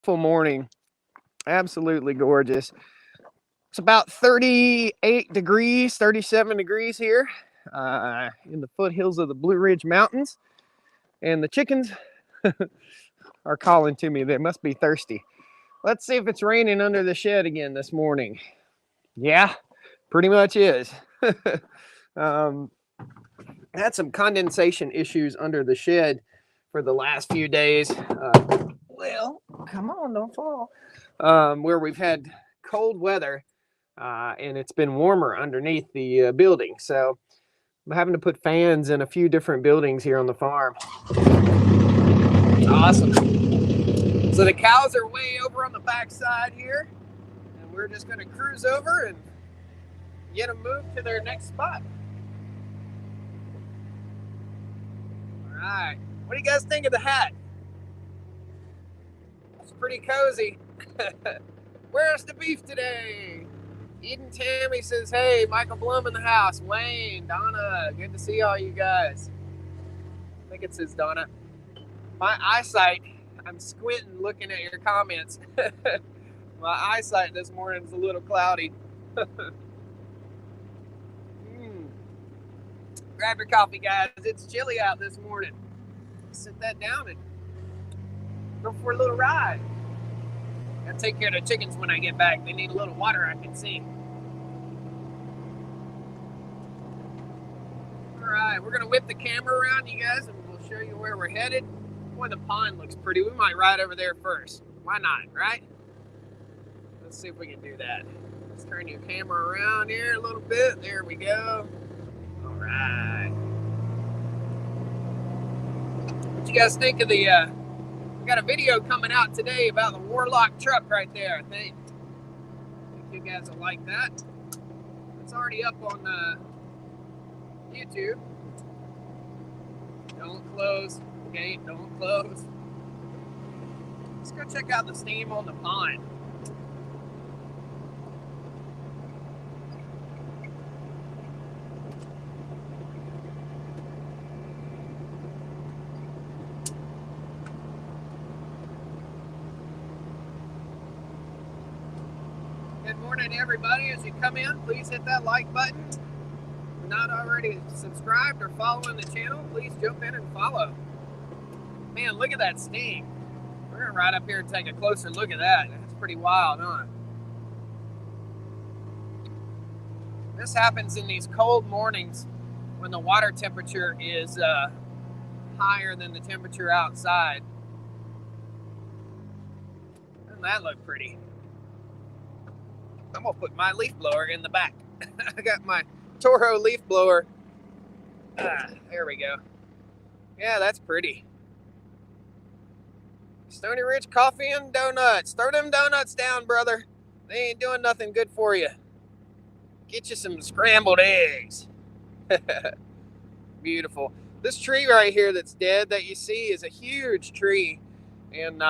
Full morning. Absolutely gorgeous. It's about 38 degrees, 37 degrees here in the foothills of the Blue Ridge Mountains. And the chickens are calling to me. They must be thirsty. Let's see if it's raining under the shed again this morning. Yeah, pretty much is. um, had some condensation issues under the shed for the last few days. Well, come on, don't fall. Where we've had cold weather and it's been warmer underneath the building. So I'm having to put fans in a few different buildings here on the farm. Awesome. So the cows are way over on the backside here, and we're just going to cruise over and get them moved to their next spot. All right. What do you guys think of the hat? It's pretty cozy. Where's the beef today? Eden Tammy says, hey, Michael Blum in the house. Wayne, Donna, good to see all you guys. I think it says Donna. My eyesight, I'm squinting looking at your comments. My eyesight this morning is a little cloudy. Grab your coffee, guys. It's chilly out this morning. Sit that down and go for a little ride. Gotta take care of the chickens when I get back. They need a little water, I can see. All right, we're gonna whip the camera around, you guys, and we'll show you where we're headed. Boy, the pond looks pretty. We might ride over there first. Why not, right? Let's see if we can do that. Let's turn your camera around here a little bit. There we go. All right. What you guys think of the, we got a video coming out today about the Warlock truck right there, I think. You guys will like that. It's already up on YouTube. Don't close. Okay, don't close. Let's go check out the steam on the pond. Good morning, everybody. As you come in, please hit that like button. If you're not already subscribed or following the channel, please jump in and follow. Man, look at that steam. We're gonna ride up here and take a closer look at that. That's pretty wild, huh? This happens in these cold mornings when the water temperature is higher than the temperature outside. Doesn't that look pretty? I'm gonna put my leaf blower in the back. I got my Toro leaf blower. There we go. Yeah, that's pretty. Stony Ridge Coffee and Donuts. Throw them donuts down, brother. They ain't doing nothing good for you. Get you some scrambled eggs. Beautiful. This tree right here that's dead that you see is a huge tree. And,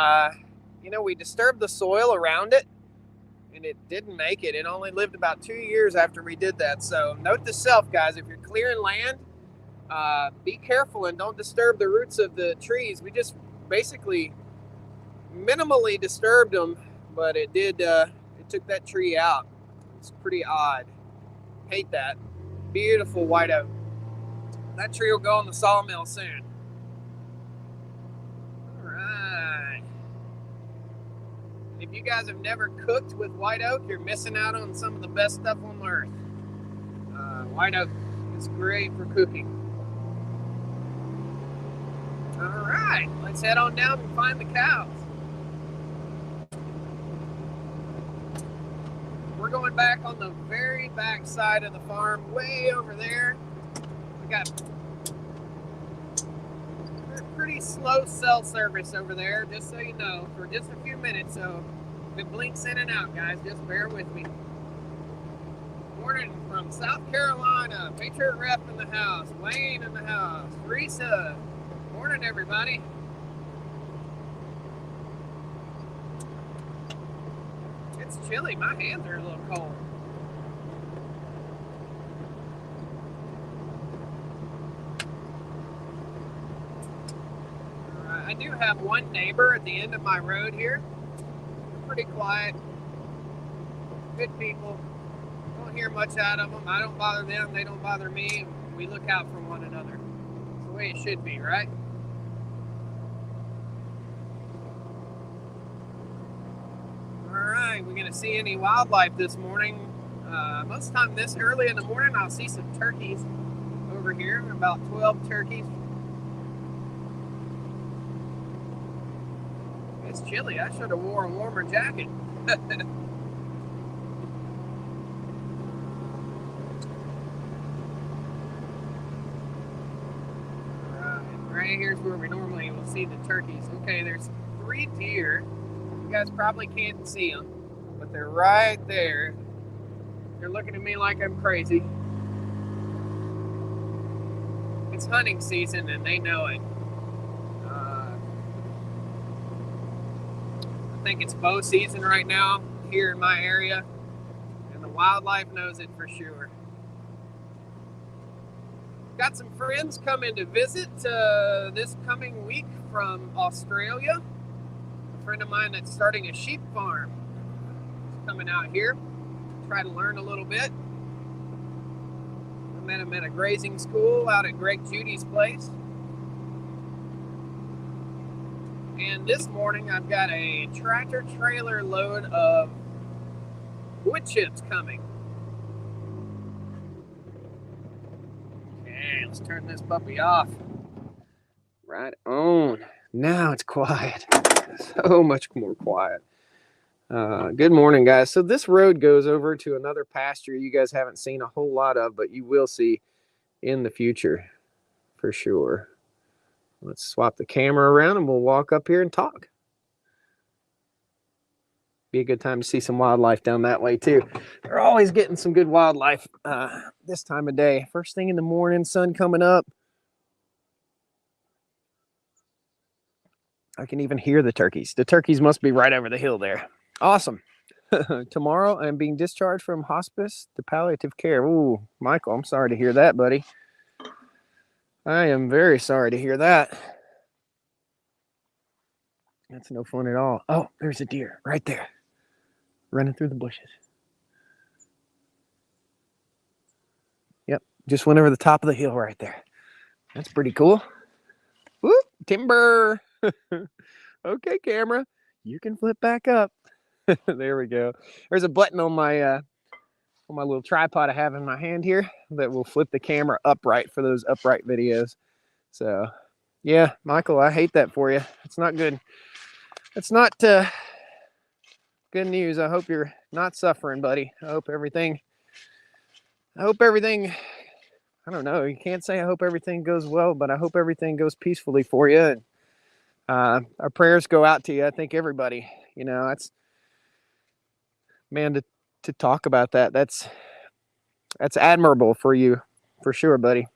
you know, we disturbed the soil around it. And it didn't make it. It only lived about 2 years after we did that. So note to self, guys, if you're clearing land, be careful and don't disturb the roots of the trees. We just basically minimally disturbed them, but it did, it took that tree out. It's pretty odd. Hate that. Beautiful white oak. That tree will go in the sawmill soon. All right. If you guys have never cooked with white oak, you're missing out on some of the best stuff on earth. White oak is great for cooking. All right, let's head on down and find the cows. We're going back on the very back side of the farm, way over there. We got pretty slow cell service over there, just so you know, for just a few minutes. So if it blinks in and out, guys, just bear with me. Morning from South Carolina. Patriot Rep in the house. Wayne in the house. Teresa. Morning, everybody. It's chilly. My hands are a little cold. I do have one neighbor at the end of my road here pretty quiet. Good people. Don't hear much out of them. I don't bother them. They don't bother me. We look out for one another. It's the way it should be, right? All right, we're gonna see any wildlife this morning. Most of the time this early in the morning, I'll see some turkeys over here. About 12 turkeys. It's chilly. I should have wore a warmer jacket. Right here's where we normally will see the turkeys. Okay, there's 3 deer. You guys probably can't see them, but they're right there. They're looking at me like I'm crazy. It's hunting season and they know it. I think it's bow season right now here in my area, and the wildlife knows it for sure. Got some friends coming to visit this coming week from Australia. A friend of mine that's starting a sheep farm is coming out here. Try to learn a little bit. I met him at a grazing school out at Greg Judy's place. And this morning I've got a tractor trailer load of wood chips coming. Okay, let's turn this puppy off. Right on. Now it's quiet. So much more quiet. Good morning, guys. So this road goes over to another pasture you guys haven't seen a whole lot of, but you will see in the future for sure. Let's swap the camera around and we'll walk up here and talk. Be a good time to see some wildlife down that way too. They're always getting some good wildlife this time of day. First thing in the morning, sun coming up. I can even hear the turkeys. The turkeys must be right over the hill there. Awesome. Tomorrow I'm being discharged from hospice to palliative care. Ooh, Michael, I'm sorry to hear that, buddy. I am very sorry to hear that. That's no fun at all. Oh, there's a deer right there, running through the bushes. Yep, just went over the top of the hill right there. That's pretty cool. Whoop, timber. Okay, camera, you can flip back up. There we go. There's a button on my little tripod I have in my hand here that will flip the camera upright for those upright videos. So, yeah, Michael, I hate that for you. It's not good. It's not good news. I hope you're not suffering, buddy. I hope everything, I don't know. You can't say I hope everything goes well, but I hope everything goes peacefully for you. And our prayers go out to you. I think everybody, that's, man, to talk about that. That's admirable for you, for sure, buddy.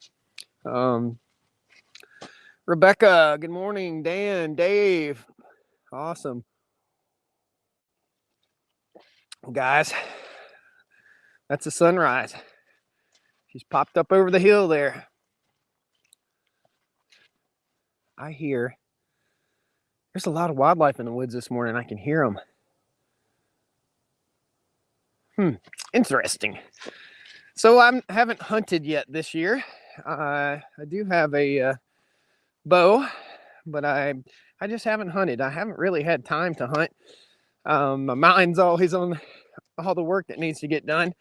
Rebecca, good morning. Dan, Dave, awesome. Guys, that's a sunrise. She's popped up over the hill there. I hear there's a lot of wildlife in the woods this morning. I can hear them. Interesting. So I haven't hunted yet this year. I do have a bow, but I just haven't hunted. I haven't really had time to hunt. My mind's always on all the work that needs to get done.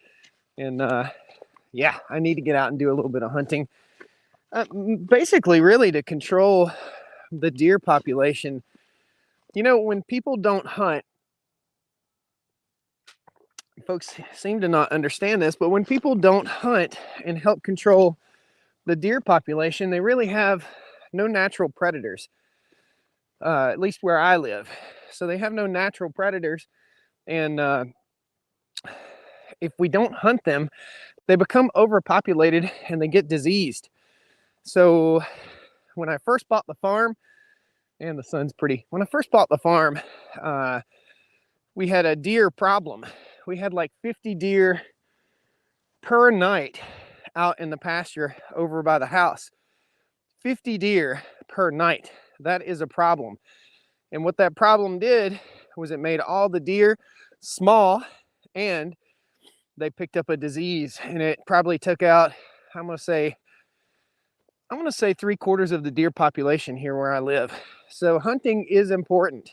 And yeah, I need to get out and do a little bit of hunting. Basically, really to control the deer population. When people don't hunt, folks seem to not understand this, but when people don't hunt and help control the deer population, they really have no natural predators, at least where I live. So they have no natural predators. And if we don't hunt them, they become overpopulated and they get diseased. So when I first bought the farm, and the sun's pretty, when I first bought the farm, we had a deer problem. We had like 50 deer per night out in the pasture over by the house. 50 deer per night. That is a problem. And what that problem did was it made all the deer small, and they picked up a disease, and it probably took out, I'm gonna say 3/4 of the deer population here where I live. So hunting is important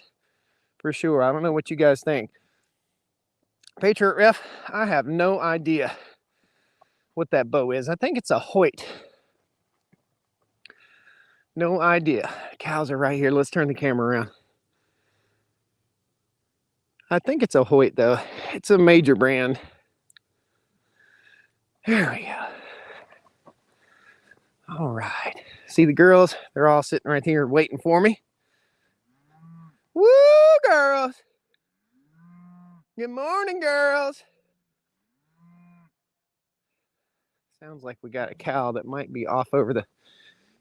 for sure. I don't know what you guys think. Patriot Ref, I have no idea what that bow is. I think it's a Hoyt. No idea. Cows are right here. Let's turn the camera around. I think it's a Hoyt though. It's a major brand. There we go. All right. See the girls? They're all sitting right here waiting for me. Woo, girls. Good morning, girls. Sounds like we got a cow that might be off over the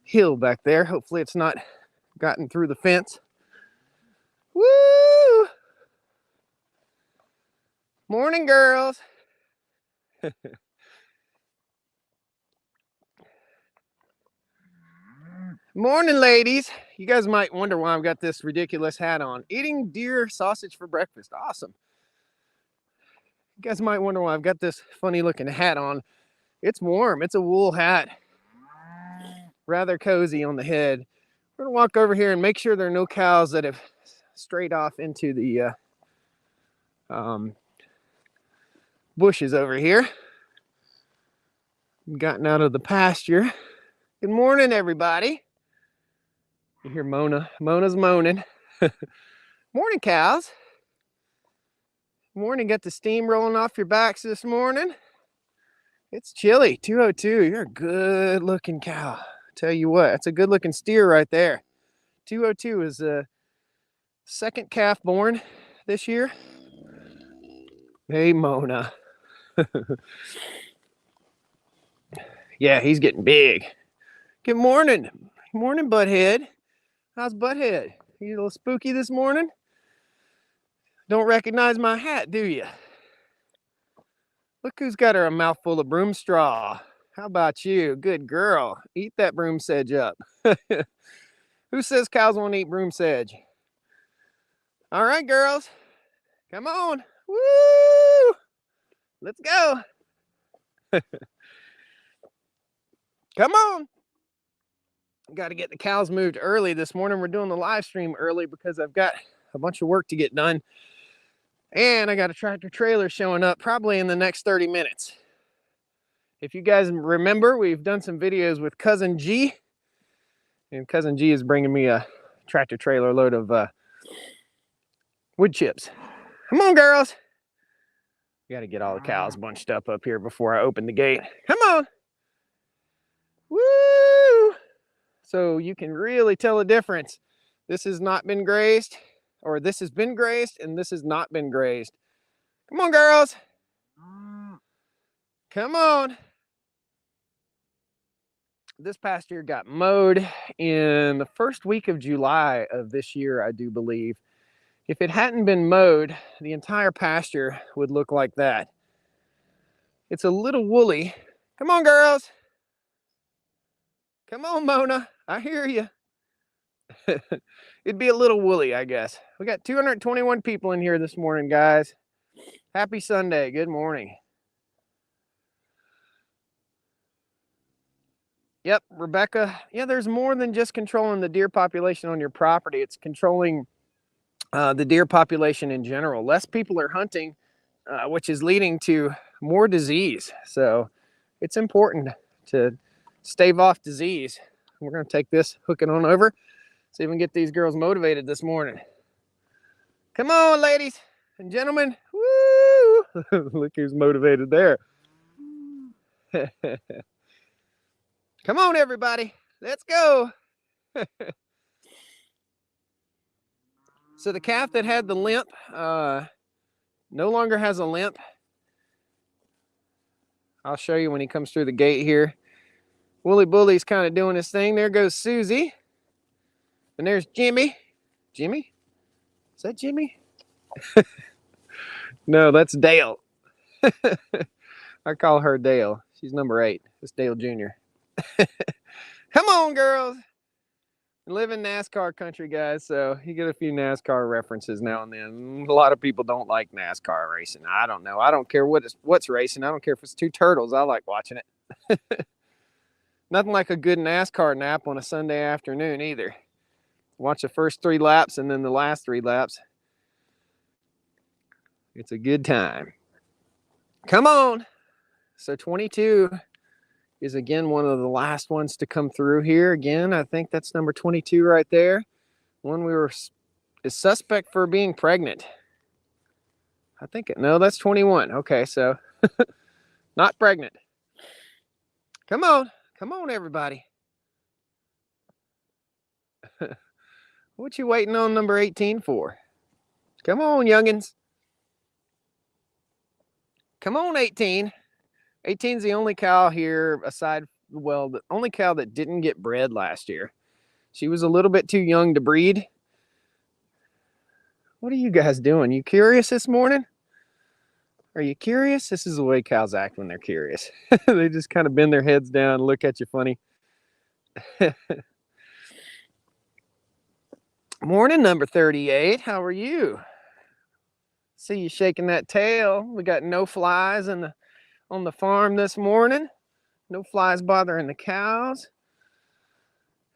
hill back there. Hopefully it's not gotten through the fence. Woo! Morning, girls. Morning, ladies. You guys might wonder why I've got this ridiculous hat on. Eating deer sausage for breakfast. Awesome. You guys might wonder why I've got this funny looking hat on. It's warm. It's a wool hat. Rather cozy on the head. We're going to walk over here and make sure there are no cows that have strayed off into the bushes over here. Gotten out of the pasture. Good morning, everybody. You hear Mona. Mona's moaning. Morning, cows. Morning. Got the steam rolling off your backs this morning. It's chilly. 202. You're a good looking cow. Tell you what, that's a good looking steer right there. 202 is the second calf born this year. Hey, Mona. Yeah, he's getting big. Good morning. Good morning, Butthead. How's Butthead? You a little spooky this morning? Don't recognize my hat, do you? Look who's got her a mouthful of broom straw. How about you? Good girl. Eat that broom sedge up. Who says cows won't eat broom sedge? All right, girls. Come on. Woo! Let's go. Come on. Got to get the cows moved early this morning. We're doing the live stream early because I've got a bunch of work to get done. And I got a tractor trailer showing up probably in the next 30 minutes. If you guys remember, we've done some videos with Cousin G. And Cousin G is bringing me a tractor trailer load of wood chips. Come on, girls. Got to get all the cows bunched up here before I open the gate. Come on. Woo! So you can really tell the difference. This has not been grazed, or this has been grazed, and this has not been grazed. Come on, girls. Come on. This pasture got mowed in the first week of July of this year, I do believe. If it hadn't been mowed, the entire pasture would look like that. It's a little woolly. Come on, girls. Come on, Mona. I hear you. It'd be a little woolly, I guess. We got 221 people in here this morning, guys. Happy Sunday. Good morning. Yep, Rebecca. Yeah, there's more than just controlling the deer population on your property. It's controlling the deer population in general. Less people are hunting, which is leading to more disease. So it's important to stave off disease. We're going to take this, hook it on over, see if we can get these girls motivated this morning. Come on, ladies and gentlemen. Woo! Look who's motivated there. Come on, everybody. Let's go. So the calf that had the limp no longer has a limp. I'll show you when he comes through the gate here. Wooly Bully's kind of doing his thing. There goes Susie. And there's Jimmy. Jimmy? Is that Jimmy? No, that's Dale. I call her Dale. She's number 8. It's Dale Jr. Come on, girls. Live in NASCAR country, guys, so you get a few NASCAR references now and then. A lot of people don't like NASCAR racing. I don't know. I don't care what's racing. I don't care if it's two turtles. I like watching it. Nothing like a good NASCAR nap on a Sunday afternoon either. Watch the first 3 laps and then the last 3 laps. It's a good time. Come on. So 22 is again one of the last ones to come through here. Again, I think that's number 22 right there. One is suspect for being pregnant. I think no, that's 21. Okay, so not pregnant. Come on, everybody. What you waiting on number 18 for? Come on, youngins. Come on, 18. 18's the only cow here the only cow that didn't get bred last year. She was a little bit too young to breed. What are you guys doing? You curious this morning? Are you curious? This is the way cows act when they're curious. They just kind of bend their heads down and look at you funny. Morning, number 38. How are you? See you shaking that tail. We got no flies on the farm this morning. No flies bothering the cows.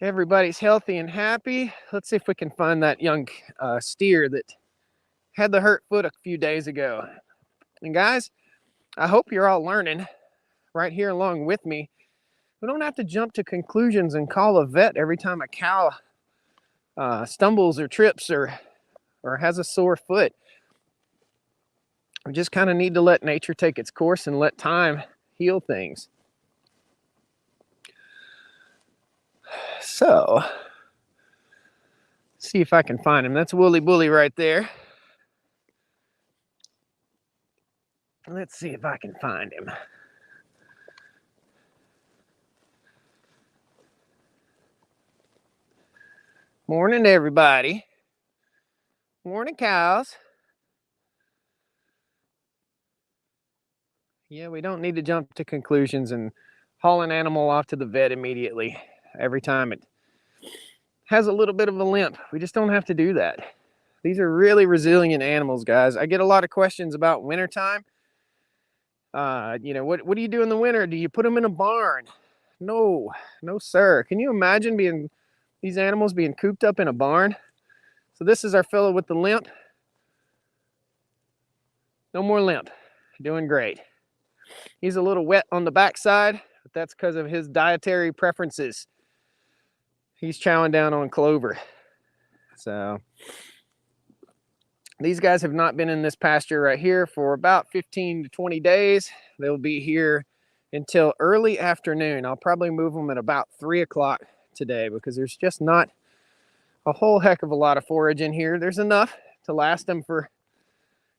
Everybody's healthy and happy. Let's see if we can find that young steer that had the hurt foot a few days ago. And guys, I hope you're all learning right here along with me. We don't have to jump to conclusions and call a vet every time a cow stumbles or trips or has a sore foot. We just kind of need to let nature take its course and let time heal things. So, see if I can find him. That's Wooly Bully right there. Let's see if I can find him. Morning, everybody. Morning, cows. Yeah, we don't need to jump to conclusions and haul an animal off to the vet immediately every time it has a little bit of a limp. We just don't have to do that. These are really resilient animals, guys. I get a lot of questions about wintertime. What do you do in the winter? Do you put them in a barn? No, sir. Can you imagine these animals being cooped up in a barn? So this is our fellow with the limp. No more limp. Doing great. He's a little wet on the backside, but that's because of his dietary preferences. He's chowing down on clover. So these guys have not been in this pasture right here for about 15 to 20 days. They'll be here until early afternoon. I'll probably move them at about 3 o'clock today because there's just not a whole heck of a lot of forage in here. There's enough to last them for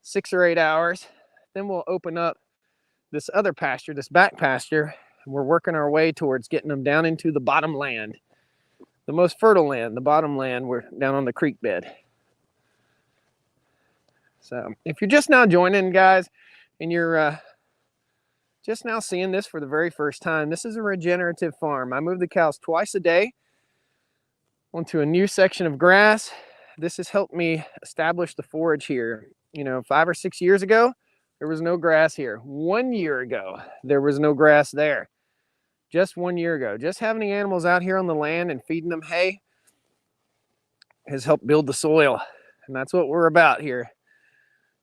6 or 8 hours. Then we'll open up this other pasture, this back pasture, and we're working our way towards getting them down into the bottom land, the most fertile land, the bottom land. We're down on the creek bed. So if you're just now joining, guys, and you're just now seeing this for the very first time, this is a regenerative farm. I move the cows twice a day onto a new section of grass. This has helped me establish the forage here. 5 or 6 years ago, there was no grass here. 1 year ago, there was no grass there. Just 1 year ago. Just having the animals out here on the land and feeding them hay has helped build the soil. And that's what we're about here.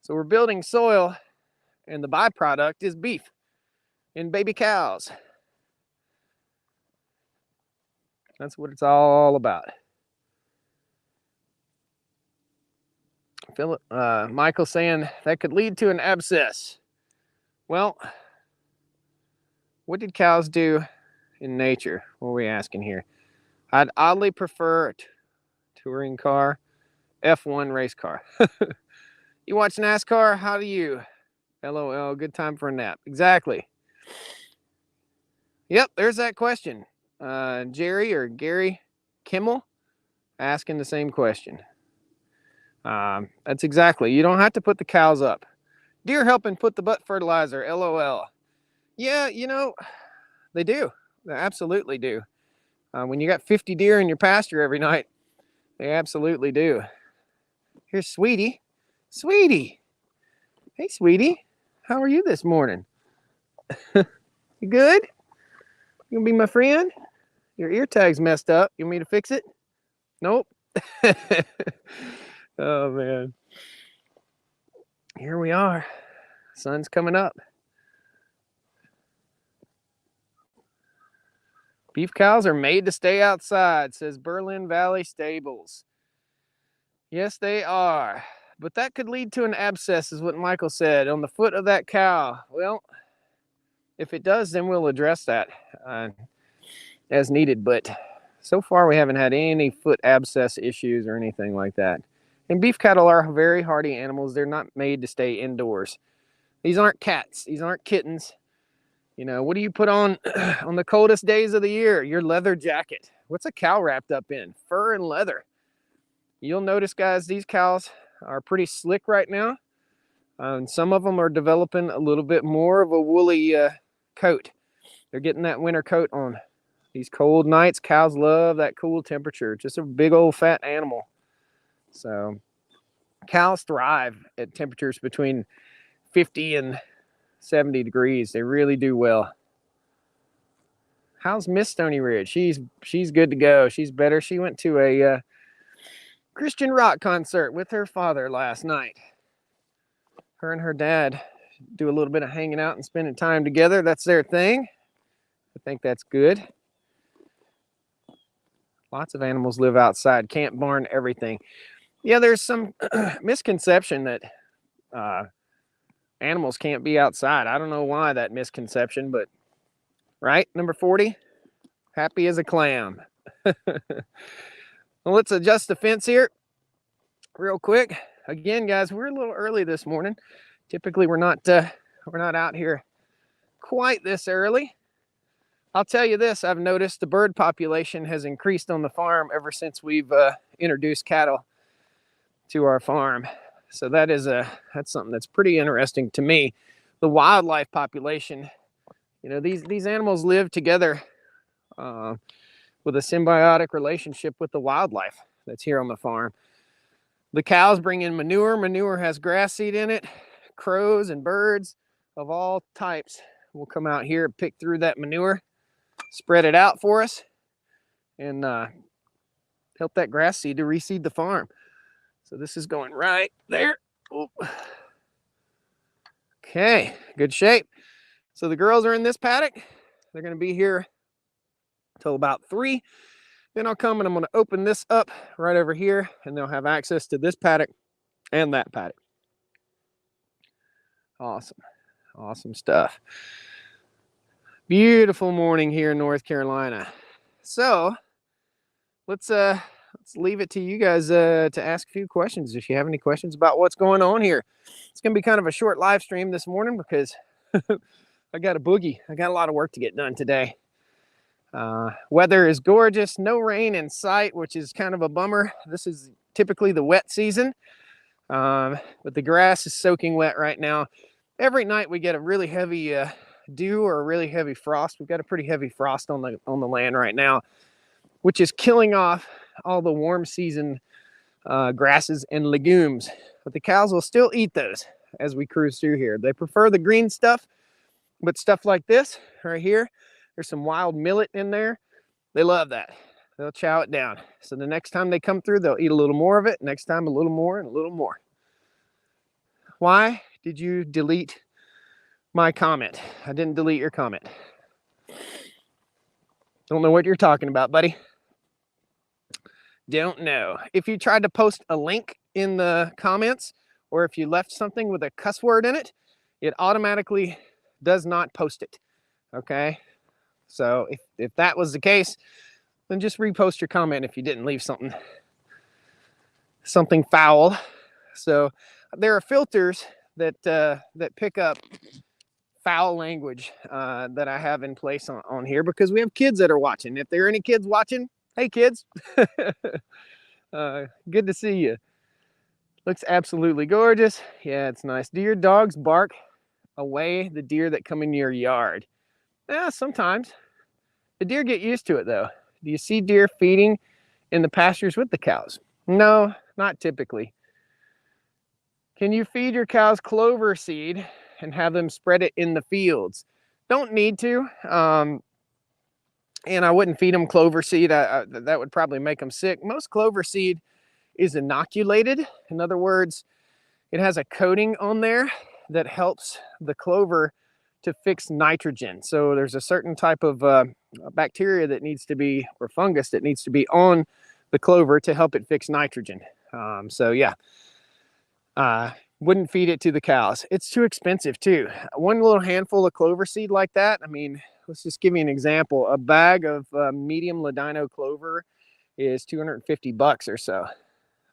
So we're building soil, and the byproduct is beef and baby cows. That's what it's all about. Michael saying that could lead to an abscess. Well, what did cows do in nature? What are we asking here? I'd oddly prefer a touring car, F1 race car. You watch NASCAR? How do you? LOL, good time for a nap. Exactly. Yep, there's that question. Jerry or Gary Kimmel asking the same question. That's exactly. You don't have to put the cows up. Deer helping put the butt fertilizer. LOL. Yeah, they do. They absolutely do. When you got 50 deer in your pasture every night, they absolutely do. Here's Sweetie. Sweetie. Hey, Sweetie. How are you this morning? You good? You gonna be my friend? Your ear tag's messed up. You want me to fix it? Nope. Oh, man. Here we are. Sun's coming up. Beef cows are made to stay outside, says Berlin Valley Stables. Yes, they are. But that could lead to an abscess, is what Michael said, on the foot of that cow. Well, if it does, then we'll address that as needed. But so far, we haven't had any foot abscess issues or anything like that. And beef cattle are very hardy animals. They're not made to stay indoors. These aren't cats. These aren't kittens. You know, what do you put on on the coldest days of the year? Your leather jacket. What's a cow wrapped up in? Fur and leather. You'll notice, guys, these cows are pretty slick right now. And some of them are developing a little bit more of a woolly coat. They're getting that winter coat on. These cold nights, cows love that cool temperature. Just a big old fat animal. So cows thrive at temperatures between 50 and 70 degrees. They really do well. How's Miss Stony Ridge? She's good to go. She's better. She went to a Christian rock concert with her father last night. Her and her dad do a little bit of hanging out and spending time together. That's their thing. I think that's good. Lots of animals live outside. Camp, barn, everything. Yeah, there's some misconception that animals can't be outside. I don't know why that misconception, but right, number 40, happy as a clam. Well, let's adjust the fence here real quick. Again, guys, we're a little early this morning. Typically, we're not out here quite this early. I'll tell you this, I've noticed the bird population has increased on the farm ever since we've introduced cattle to our farm. So that's something that's pretty interesting to me. The wildlife population, you know, these animals live together with a symbiotic relationship with the wildlife that's here on the farm. The cows bring in manure. Manure has grass seed in it. Crows and birds of all types will come out here and pick through that manure, spread it out for us, and help that grass seed to reseed the farm. So this is going right there. Ooh. Okay, good shape. So the girls are in this paddock. They're going to be here till about 3. Then I'll come and I'm going to open this up right over here, and they'll have access to this paddock and that paddock. Awesome stuff. Beautiful morning here in North Carolina. So let's leave it to you guys to ask a few questions if you have any questions about what's going on here. It's going to be kind of a short live stream this morning because I got a boogie. I got a lot of work to get done today. Weather is gorgeous. No rain in sight, which is kind of a bummer. This is typically the wet season, but the grass is soaking wet right now. Every night we get a really heavy dew or a really heavy frost. We've got a pretty heavy frost on the land right now, which is killing off all the warm season grasses and legumes. But the cows will still eat those as we cruise through here. They prefer the green stuff, but stuff like this right here, there's some wild millet in there. They love that. They'll chow it down. So the next time they come through, they'll eat a little more of it. Next time, a little more and a little more. Why did you delete my comment? I didn't delete your comment. Don't know what you're talking about, buddy. Don't know. If you tried to post a link in the comments, or if you left something with a cuss word in it, it automatically does not post it. Okay? So if that was the case, then just repost your comment if you didn't leave something foul. So there are filters that pick up foul language that I have in place on here because we have kids that are watching. If there are any kids watching, hey kids, good to see you. Looks absolutely gorgeous. Yeah, it's nice. Do your dogs bark away the deer that come in your yard? Yeah, sometimes. The deer get used to it though. Do you see deer feeding in the pastures with the cows? No, not typically. Can you feed your cows clover seed and have them spread it in the fields? Don't need to. And I wouldn't feed them clover seed. That would probably make them sick. Most clover seed is inoculated. In other words, it has a coating on there that helps the clover to fix nitrogen. So there's a certain type of bacteria that needs to be, or fungus that needs to be on the clover to help it fix nitrogen. So yeah, wouldn't feed it to the cows. It's too expensive too. One little handful of clover seed like that, I mean, let's just give you an example. A bag of medium ladino clover is $250 or so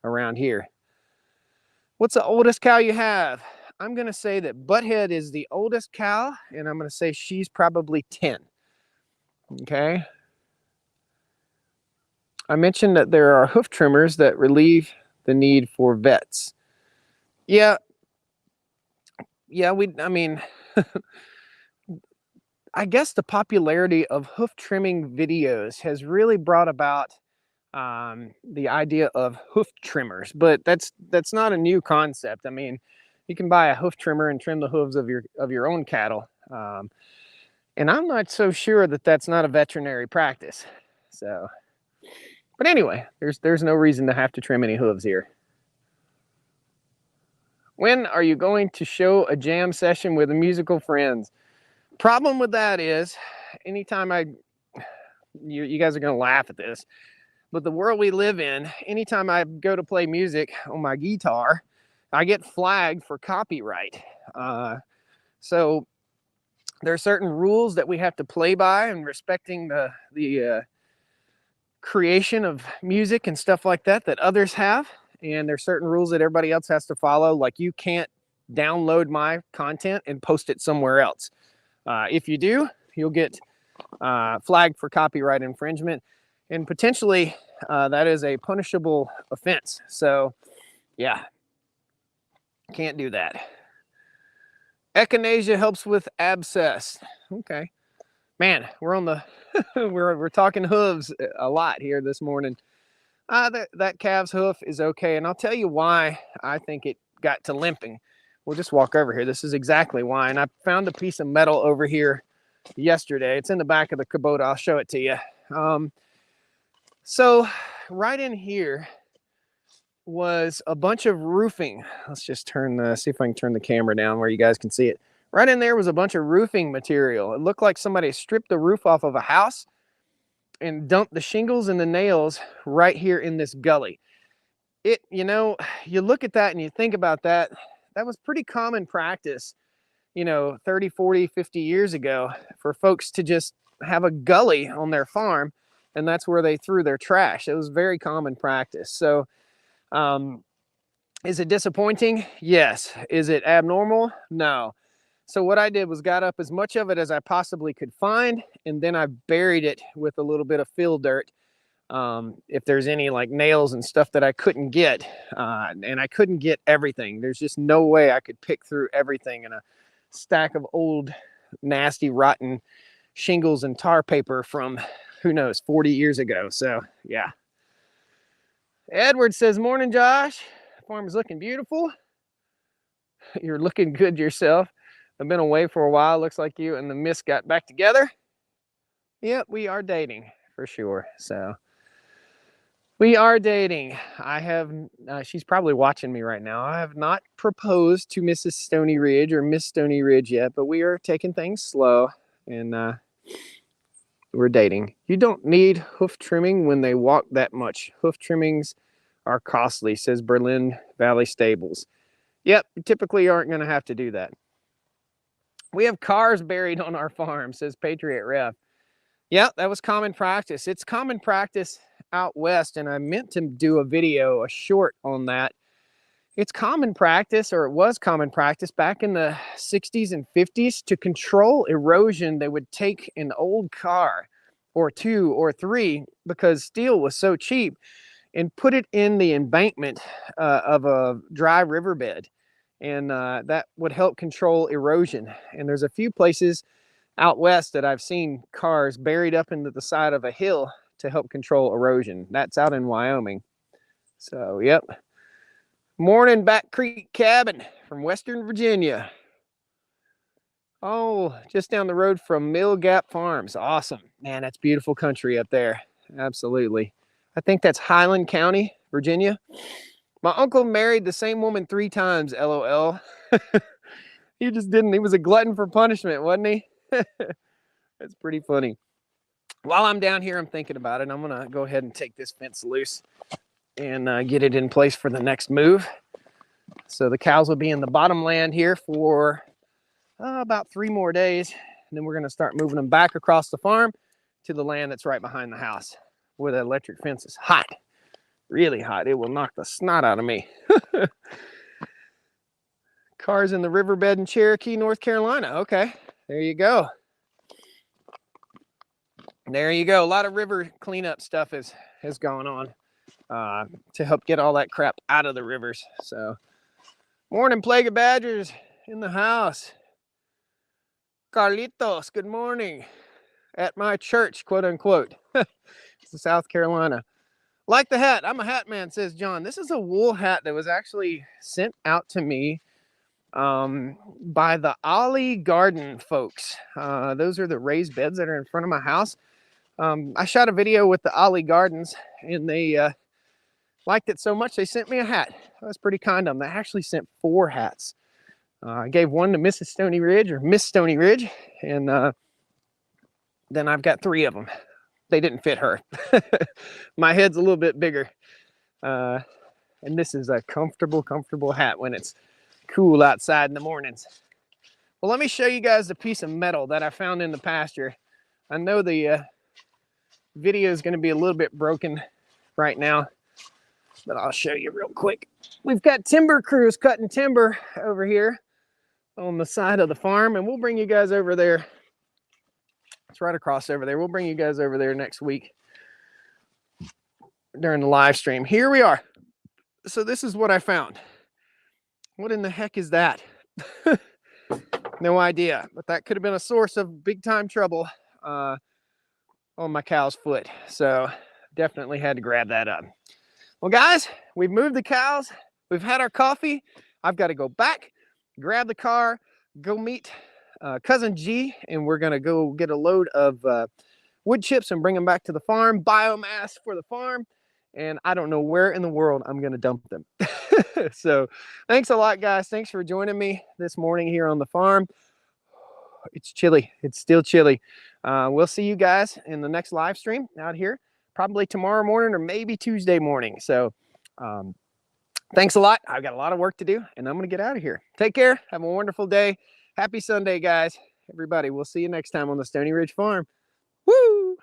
around here. What's the oldest cow you have? I'm going to say that Butthead is the oldest cow, and I'm going to say she's probably 10. Okay. I mentioned that there are hoof trimmers that relieve the need for vets. Yeah. Yeah, I mean, I guess the popularity of hoof trimming videos has really brought about the idea of hoof trimmers, but that's not a new concept. I mean, you can buy a hoof trimmer and trim the hooves of your own cattle, and I'm not so sure that that's not a veterinary practice. So, but anyway, there's no reason to have to trim any hooves here. When are you going to show a jam session with musical friends? Problem with that is, anytime you guys are going to laugh at this, but the world we live in, anytime I go to play music on my guitar, I get flagged for copyright. So there are certain rules that we have to play by, and respecting the creation of music and stuff like that others have. And there's certain rules that everybody else has to follow. Like, you can't download my content and post it somewhere else. If you do, you'll get flagged for copyright infringement, and potentially that is a punishable offense. So yeah, can't do that. Echinacea helps with abscess. Okay, man, we're on the we're talking hooves a lot here this morning. That calf's hoof is okay, and I'll tell you why I think it got to limping. We'll just walk over here. This is exactly why. And I found a piece of metal over here yesterday. It's in the back of the Kubota. I'll show it to you. So right in here was a bunch of roofing. Let's just see if I can turn the camera down where you guys can see it. Right in there was a bunch of roofing material. It looked like somebody stripped the roof off of a house and dumped the shingles and the nails right here in this gully. You look at that and you think about that. That was pretty common practice, 30, 40, 50 years ago, for folks to just have a gully on their farm, and that's where they threw their trash. It was very common practice. So is it disappointing? Yes. Is it abnormal? No. So what I did was got up as much of it as I possibly could find, and then I buried it with a little bit of fill dirt. If there's any like nails and stuff that I couldn't get, and I couldn't get everything. There's just no way I could pick through everything in a stack of old, nasty, rotten shingles and tar paper from, who knows, 40 years ago. So yeah. Edward says, morning, Josh. Farm is looking beautiful. You're looking good yourself. I've been away for a while. Looks like you and the miss got back together. Yep, we are dating for sure. So we are dating. She's probably watching me right now. I have not proposed to Mrs. Stony Ridge or Miss Stony Ridge yet, but we are taking things slow, and we're dating. You don't need hoof trimming when they walk that much. Hoof trimmings are costly, says Berlin Valley Stables. Yep, you typically aren't going to have to do that. We have cars buried on our farm, says Patriot Ref. Yeah, that was common practice. It's common practice out west, and I meant to do a short on that. It's common practice, or it was common practice back in the 60s and 50s, to control erosion. They would take an old car or two or three, because steel was so cheap, and put it in the embankment of a dry riverbed, and that would help control erosion. And there's a few places out west that I've seen cars buried up into the side of a hill to help control erosion. That's out in Wyoming. So, yep. Morning, Back Creek Cabin from Western Virginia. Oh, just down the road from Mill Gap Farms. Awesome. Man, that's beautiful country up there. Absolutely. I think that's Highland County, Virginia. My uncle married the same woman 3 times, LOL. He just didn't. He was a glutton for punishment, wasn't he? That's pretty funny. While I'm down here, I'm thinking about it. I'm going to go ahead and take this fence loose and get it in place for the next move. So the cows will be in the bottom land here for about 3 more days. And then we're going to start moving them back across the farm to the land that's right behind the house where the electric fence is hot. Really hot. It will knock the snot out of me. Cars in the riverbed in Cherokee, North Carolina. Okay, there you go. There you go. A lot of river cleanup stuff has gone on to help get all that crap out of the rivers. So, morning, Plague of Badgers in the house. Carlitos, good morning. At my church, quote unquote. It's South Carolina. Like the hat. I'm a hat man, says John. This is a wool hat that was actually sent out to me by the Ollie Garden folks. Those are the raised beds that are in front of my house. I shot a video with the Ollie Gardens, and they liked it so much they sent me a hat. That was pretty kind of them. They actually sent 4 hats. I gave one to Mrs. Stony Ridge, or Miss Stony Ridge, and then I've got 3 of them. They didn't fit her. My head's a little bit bigger. And this is a comfortable hat when it's cool outside in the mornings. Well, let me show you guys the piece of metal that I found in the pasture. I know the video is going to be a little bit broken right now, but I'll show you real quick. We've got timber crews cutting timber over here on the side of the farm, and we'll bring you guys over there. It's right across over there. We'll bring you guys over there next week during the live stream. Here we are. So this is what I found. What in the heck is that? No idea, but that could have been a source of big time trouble on my cow's foot. So definitely had to grab that up. Well, guys, we've moved the cows. We've had our coffee. I've got to go back, grab the car, go meet Cousin G, and we're going to go get a load of wood chips and bring them back to the farm, biomass for the farm. And I don't know where in the world I'm going to dump them. So thanks a lot, guys. Thanks for joining me this morning here on the farm. It's chilly. It's still chilly. We'll see you guys in the next live stream out here, probably tomorrow morning or maybe Tuesday morning. So thanks a lot. I've got a lot of work to do, and I'm going to get out of here. Take care. Have a wonderful day. Happy Sunday, guys. Everybody, we'll see you next time on the Stony Ridge Farm. Woo!